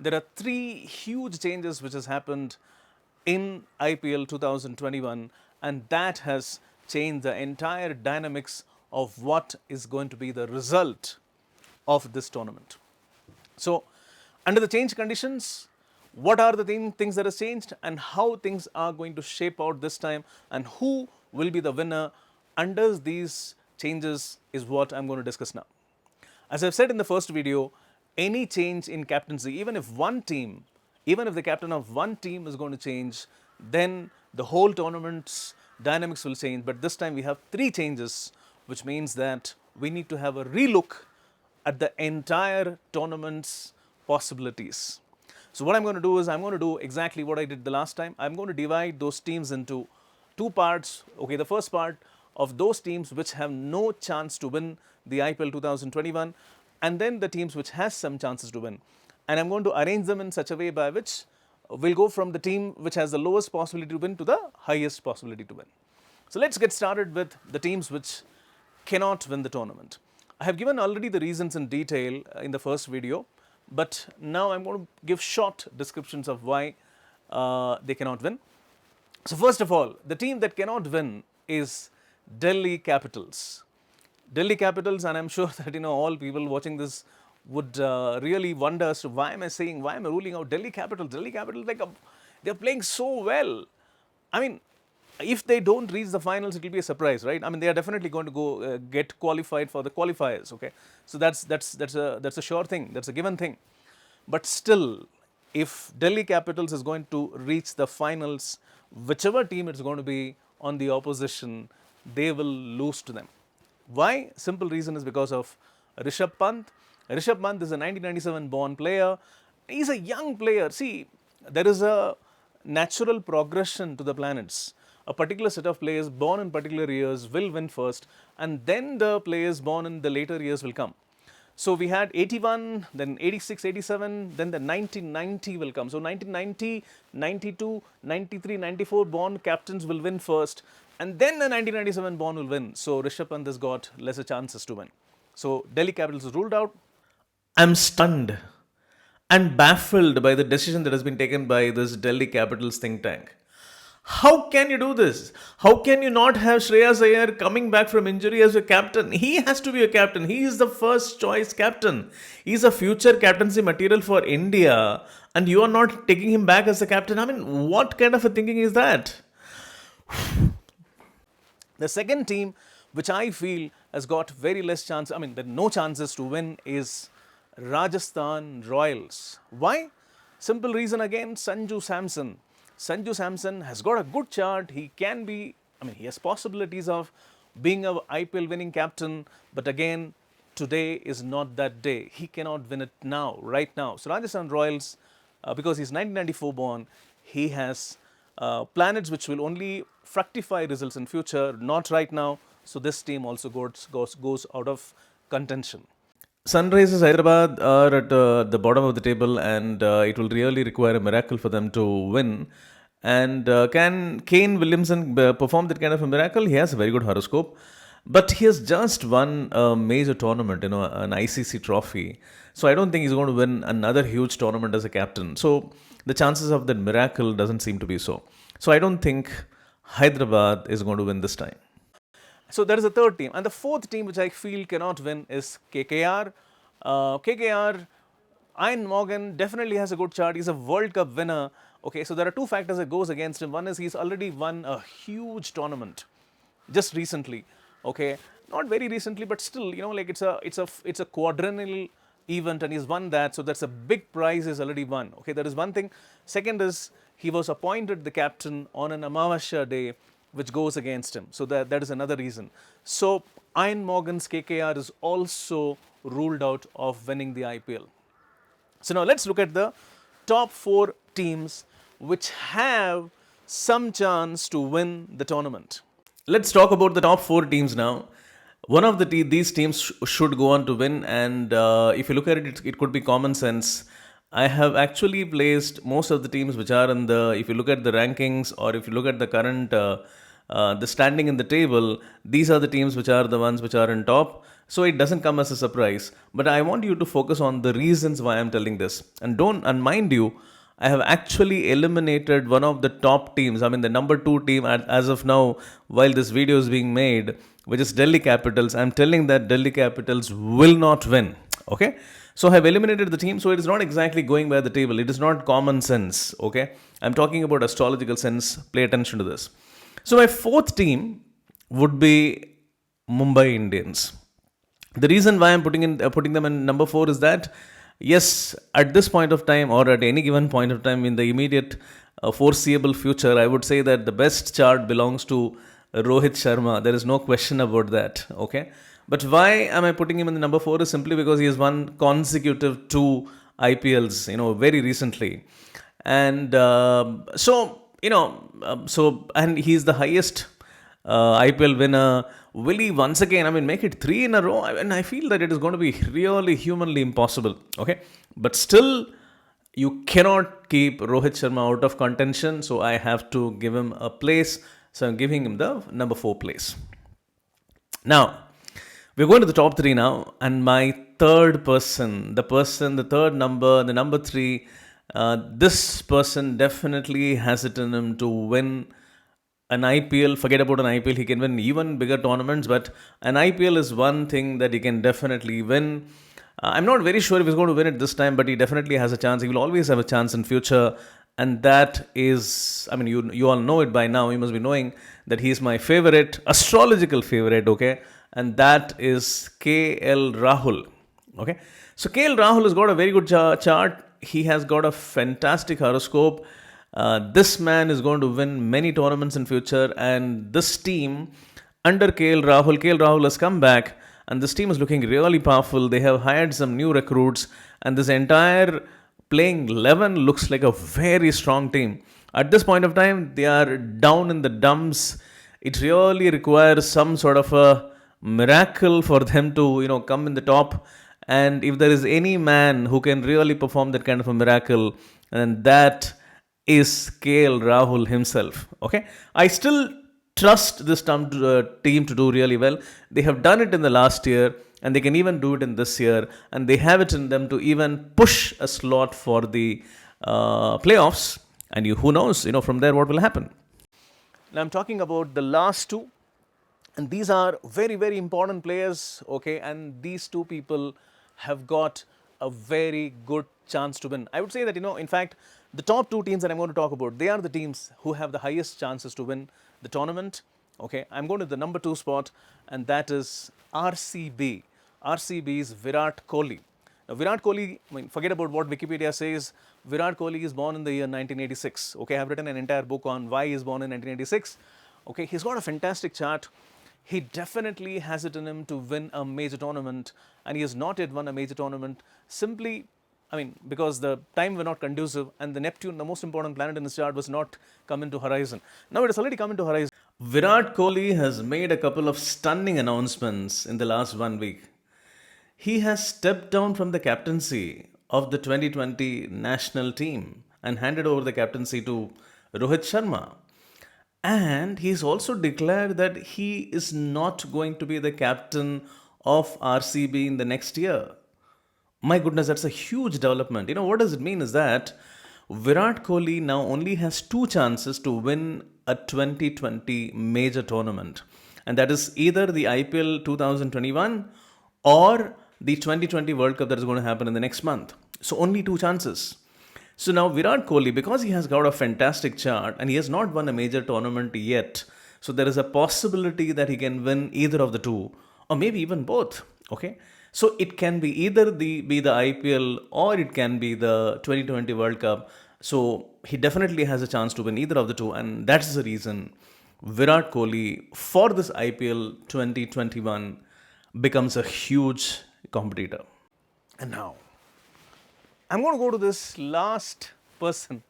there are three huge changes which has happened in IPL 2021, and that has changed the entire dynamics of what is going to be the result of this tournament. So, under the change conditions, what are the things that has changed and how things are going to shape out this time, and who will be the winner under these changes is what I'm going to discuss now. As I've said in the first video, any change in captaincy, even if the captain of one team is going to change, then the whole tournament's dynamics will change. But this time we have three changes, which means that we need to have a relook at the entire tournament's possibilities. So what I'm going to do is I'm going to do exactly what I did the last time. I'm going to divide those teams into two parts. Okay, the first part of those teams which have no chance to win the IPL 2021, and then the teams which has some chances to win. And I'm going to arrange them in such a way by which we'll go from the team which has the lowest possibility to win to the highest possibility to win. So let's get started with the teams which cannot win the tournament. I have given already the reasons in detail in the first video, but now I'm going to give short descriptions of why they cannot win. So first of all, the team that cannot win is Delhi Capitals. Delhi Capitals, and I'm sure that all people watching this would really wonder as to why am I ruling out Delhi Capitals? Delhi Capitals, they're playing so well. I mean, if they don't reach the finals, it will be a surprise, right? I mean, they are definitely going to go get qualified for the qualifiers. Okay, so that's a sure thing. That's a given thing. But still, if Delhi Capitals is going to reach the finals, whichever team it's going to be on the opposition, they will lose to them. Why? Simple reason is because of Rishabh Pant. Rishabh Pant is a 1997 born player. He's a young player. See, there is a natural progression to the planets. A particular set of players born in particular years will win first, and then the players born in the later years will come. So we had 81, then 86, 87, then the 1990 will come. So 1990, 92, 93, 94 born captains will win first, and then the 1997 born will win. So Rishabh Pant has got lesser chances to win. So Delhi Capitals is ruled out. I'm stunned and baffled by the decision that has been taken by this Delhi Capitals think tank. How can you do this? How can you not have Shreyas Iyer coming back from injury as a captain? He has to be a captain. He is the first choice captain. He is a future captaincy material for India, and you are not taking him back as a captain. I mean, what kind of a thinking is that? The second team, which I feel has got very less chance, no chances to win, is Rajasthan Royals. Why? Simple reason again, Sanju Samson. Sanju Samson has got a good chart. He has possibilities of being a IPL winning captain, but again, today is not that day. He cannot win it now, right now. So Rajasthan Royals, because he's 1994 born, he has planets which will only fructify results in future, not right now. So this team also goes out of contention. Sunrisers Hyderabad are at the bottom of the table, and it will really require a miracle for them to win. And can Kane Williamson perform that kind of a miracle? He has a very good horoscope, but he has just won a major tournament, an ICC trophy. So I don't think he's going to win another huge tournament as a captain. So the chances of that miracle doesn't seem to be so. So I don't think Hyderabad is going to win this time. So there is a third team. And the fourth team which I feel cannot win is KKR. KKR, Ian Morgan definitely has a good chart. He's a World Cup winner. Okay, so there are two factors that goes against him. One is he's already won a huge tournament just recently. Okay, not very recently, but still, it's a quadrennial event, and he's won that. So that's a big prize he's already won. Okay, that is one thing. Second is he was appointed the captain on an Amavasya day, which goes against him. So that is another reason. So Ian Morgan's KKR is also ruled out of winning the IPL. So now let's look at the top four teams which have some chance to win the tournament. Let's talk about the top four teams now. One of these teams should go on to win, and if you look at it, it could be common sense. I have actually placed most of the teams which are in if you look at the rankings, or if you look at the current the standing in the table, these are the teams which are the ones which are in top. So it doesn't come as a surprise. But I want you to focus on the reasons why I'm telling this. And mind you, I have actually eliminated one of the top teams. I mean, the number two team as of now, while this video is being made, which is Delhi Capitals. I'm telling that Delhi Capitals will not win. Okay. So I have eliminated the team. So it is not exactly going by the table. It is not common sense. Okay. I'm talking about astrological sense. Pay attention to this. So my fourth team would be Mumbai Indians. The reason why I'm putting them in number four is that, yes, at this point of time or at any given point of time in the immediate foreseeable future, I would say that the best chart belongs to Rohit Sharma. There is no question about that. Okay, but why am I putting him in the number four is simply because he has won consecutive two IPLs, very recently, and and he's the highest IPL winner. Will he once again, make it three in a row? And I feel that it is going to be really humanly impossible. Okay. But still, you cannot keep Rohit Sharma out of contention. So I have to give him a place. So I'm giving him the number four place. Now, we're going to the top three now. And my third person, the third number, the number three, this person definitely has it in him to win an IPL. Forget about an IPL, he can win even bigger tournaments, but an IPL is one thing that he can definitely win. I'm not very sure if he's going to win it this time, but he definitely has a chance. He will always have a chance in future, and that is, you all know it by now. You must be knowing that he is my favorite, astrological favorite, okay, and that is KL Rahul. Okay, so KL Rahul has got a very good chart. He has got a fantastic horoscope. This man is going to win many tournaments in future, and this team under KL Rahul has come back, and this team is looking really powerful. They have hired some new recruits, and this entire playing 11 looks like a very strong team. At this point of time, they are down in the dumps. It really requires some sort of a miracle for them to come in the top. And if there is any man who can really perform that kind of a miracle, and that is KL Rahul himself. Okay, I still trust this team to do really well. They have done it in the last year, and they can even do it in this year, and they have it in them to even push a slot for the playoffs. And who knows, from there what will happen. Now I'm talking about the last two, and these are very, very important players. Okay, and these two people have got a very good chance to win. I would say that, in fact, the top two teams that I'm going to talk about, they are the teams who have the highest chances to win the tournament. Okay, I'm going to the number two spot, and that is RCB. RCB's Virat Kohli. Now, Virat Kohli, forget about what Wikipedia says. Virat Kohli is born in the year 1986. Okay, I've written an entire book on why he is born in 1986. Okay, he's got a fantastic chart. He definitely has it in him to win a major tournament, and he has not yet won a major tournament simply, because the time were not conducive, and the Neptune, the most important planet in his chart, was not come into horizon. Now it has already come into horizon. Virat Kohli has made a couple of stunning announcements in the last 1 week. He has stepped down from the captaincy of the 2020 national team and handed over the captaincy to Rohit Sharma. And he's also declared that he is not going to be the captain of RCB in the next year. My goodness, that's a huge development. What does it mean is that Virat Kohli now only has two chances to win a 2020 major tournament. And that is either the IPL 2021 or the 2020 World Cup that is going to happen in the next month. So only two chances. So now Virat Kohli, because he has got a fantastic chart and he has not won a major tournament yet, so there is a possibility that he can win either of the two, or maybe even both. Okay, so it can be either be the IPL or it can be the 2020 World Cup. So he definitely has a chance to win either of the two, and that's the reason Virat Kohli for this IPL 2021 becomes a huge competitor. And now I'm going to go to this last person,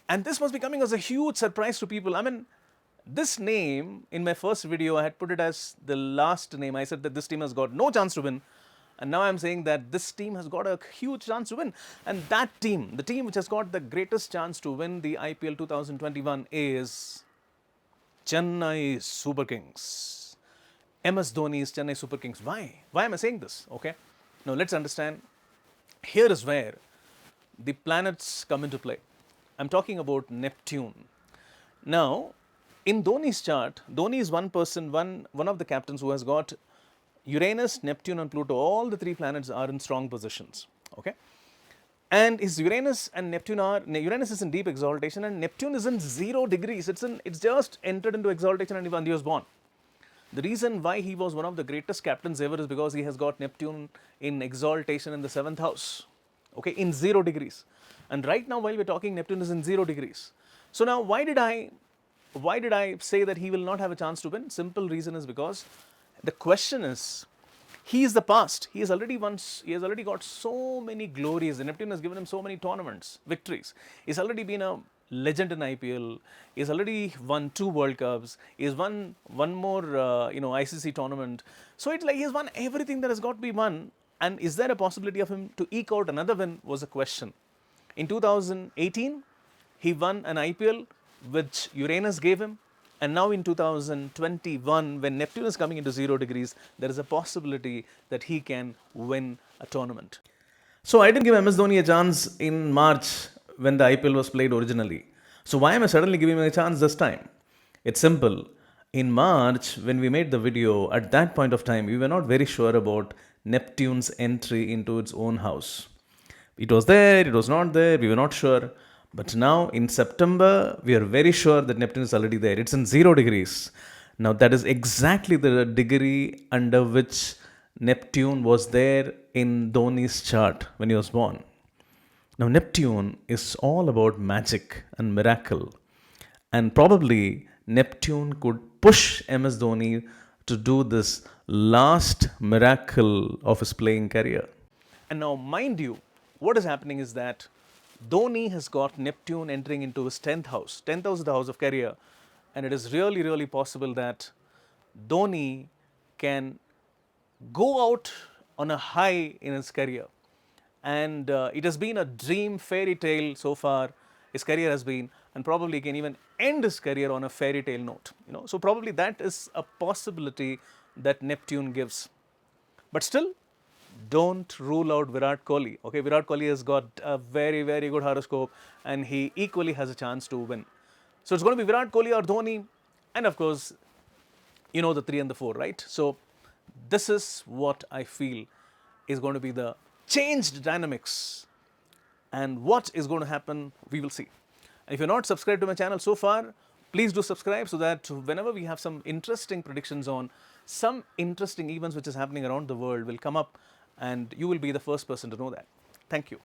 and this must be coming as a huge surprise to people. This name in my first video, I had put it as the last name. I said that this team has got no chance to win, and now I'm saying that this team has got a huge chance to win. And that team, the team which has got the greatest chance to win the IPL 2021 is Chennai Super Kings. MS Dhoni's Chennai Super Kings. Why? Why am I saying this? Okay. Now let's understand. Here is where the planets come into play. I'm talking about Neptune. Now, in Dhoni's chart, Dhoni is one person, one of the captains who has got Uranus, Neptune, and Pluto. All the three planets are in strong positions. Okay. And his Uranus and Neptune are, Uranus is in deep exaltation and Neptune is in 0 degrees. It's just entered into exaltation and he was born. The reason why he was one of the greatest captains ever is because he has got Neptune in exaltation in the 7th house, okay, in 0 degrees. And right now, while we're talking, Neptune is in 0 degrees. So now, why did I say that he will not have a chance to win? Simple reason is because the question is, he is the past. He has already got so many glories. The Neptune has given him so many tournaments, victories. He's already been a legend in IPL. He's already won 2 World Cups. He's won one more, ICC tournament. So it's like he's won everything that has got to be won. And is there a possibility of him to eke out another win? Was a question. In 2018, he won an IPL which Uranus gave him. And now in 2021, when Neptune is coming into 0 degrees, there is a possibility that he can win a tournament. So I didn't give MS Dhoni a chance in March when the IPL was played originally. So why am I suddenly giving him a chance this time? It's simple. In March, when we made the video, at that point of time, we were not very sure about Neptune's entry into its own house. It was there, it was not there, we were not sure. But now in September, we are very sure that Neptune is already there. It's in 0 degrees. Now that is exactly the degree under which Neptune was there in Dhoni's chart when he was born. Now Neptune is all about magic and miracle. And probably Neptune could push MS Dhoni to do this last miracle of his playing career. And now, mind you, what is happening is that Dhoni has got Neptune entering into his 10th house. 10th house is the house of career. And it is really, really possible that Dhoni can go out on a high in his career. And it has been a dream fairy tale so far. His career has been, and probably can even end his career on a fairy tale note. So probably that is a possibility that Neptune gives. But still, don't rule out Virat Kohli. Okay, Virat Kohli has got a very, very good horoscope and he equally has a chance to win. So it's going to be Virat Kohli or Dhoni, and of course, the 3 and the 4, right? So this is what I feel is going to be the changed dynamics, and what is going to happen, we will see. And if you're not subscribed to my channel so far, please do subscribe so that whenever we have some interesting predictions on some interesting events which is happening around the world will come up and you will be the first person to know that. Thank you.